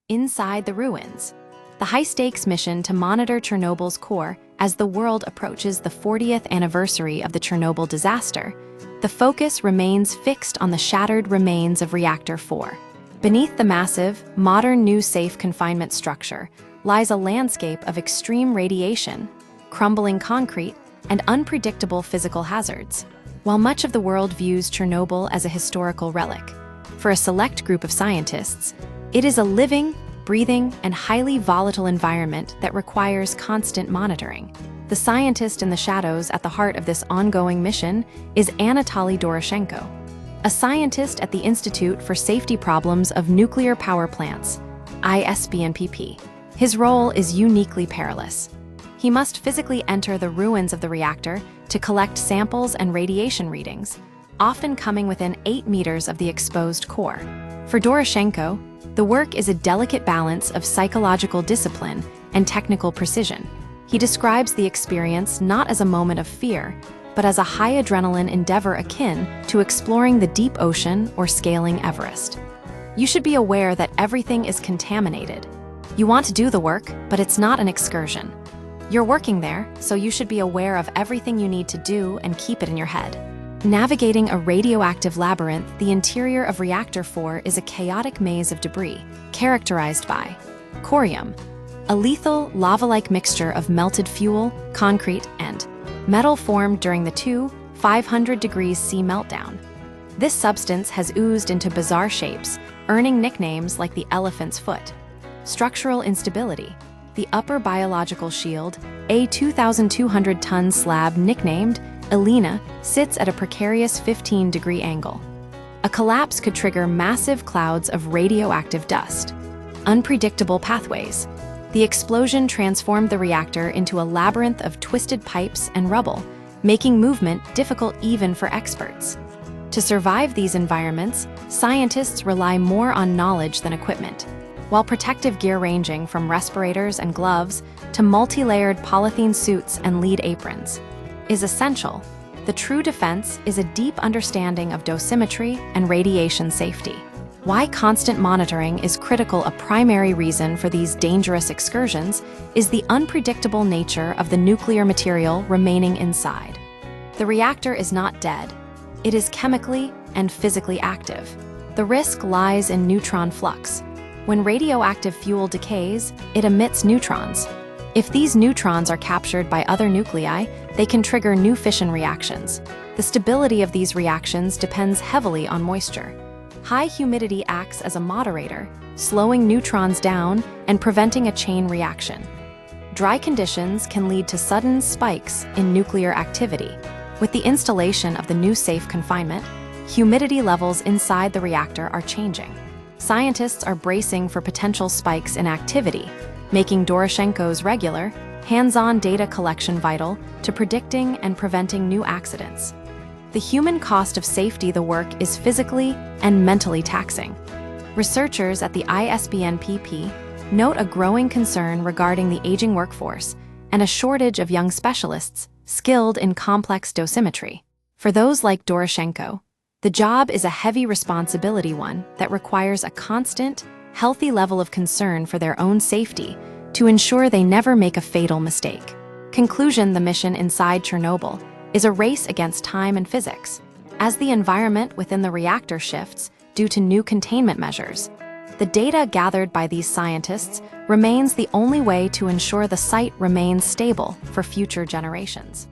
inside the ruins. The high-stakes mission to monitor Chernobyl's core as the world approaches the 40th anniversary of the Chernobyl disaster, the focus remains fixed on the shattered remains of Reactor 4. Beneath the massive, modern new safe confinement structure lies a landscape of extreme radiation, crumbling concrete, and unpredictable physical hazards. While much of the world views Chernobyl as a historical relic, for a select group of scientists, it is a living, breathing, and highly volatile environment that requires constant monitoring. The scientist in the shadows at the heart of this ongoing mission is Anatoly Doroshenko, a scientist at the Institute for Safety Problems of Nuclear Power Plants, ISBNPP. His role is uniquely perilous. He must physically enter the ruins of the reactor to collect samples and radiation readings, often coming within 8 meters of the exposed core. For Doroshenko, the work is a delicate balance of psychological discipline and technical precision. He describes the experience not as a moment of fear, but as a high-adrenaline endeavor akin to exploring the deep ocean or scaling Everest. You should be aware that everything is contaminated. You want to do the work, but it's not an excursion. You're working there, so you should be aware of everything you need to do and keep it in your head. Navigating a radioactive labyrinth, the interior of Reactor 4 is a chaotic maze of debris, characterized by corium, a lethal, lava-like mixture of melted fuel, concrete, and metal formed during the 500 degrees C meltdown. This substance has oozed into bizarre shapes, earning nicknames like the elephant's foot. Structural instability. The upper biological shield, a 2,200-ton slab nicknamed Elena, sits at a precarious 15-degree angle. A collapse could trigger massive clouds of radioactive dust. Unpredictable pathways. The explosion transformed the reactor into a labyrinth of twisted pipes and rubble, making movement difficult even for experts. To survive these environments, scientists rely more on knowledge than equipment. While protective gear ranging from respirators and gloves to multi-layered polythene suits and lead aprons is essential, the true defense is a deep understanding of dosimetry and radiation safety. Why constant monitoring is critical. A primary reason for these dangerous excursions is the unpredictable nature of the nuclear material remaining inside. The reactor is not dead. It is chemically and physically active. The risk lies in neutron flux. When radioactive fuel decays, it emits neutrons. If these neutrons are captured by other nuclei, they can trigger new fission reactions. The stability of these reactions depends heavily on moisture. High humidity acts as a moderator, slowing neutrons down and preventing a chain reaction. Dry conditions can lead to sudden spikes in nuclear activity. With the installation of the new safe confinement, humidity levels inside the reactor are changing. Scientists are bracing for potential spikes in activity, making Doroshenko's regular, hands-on data collection vital to predicting and preventing new accidents. The human cost of safety. The work is physically and mentally taxing. Researchers at the ISBNPP note a growing concern regarding the aging workforce and a shortage of young specialists skilled in complex dosimetry. For those like Doroshenko, the job is a heavy responsibility, one that requires a constant, healthy level of concern for their own safety to ensure they never make a fatal mistake. Conclusion. The mission inside Chernobyl is a race against time and physics. As the environment within the reactor shifts due to new containment measures, the data gathered by these scientists remains the only way to ensure the site remains stable for future generations.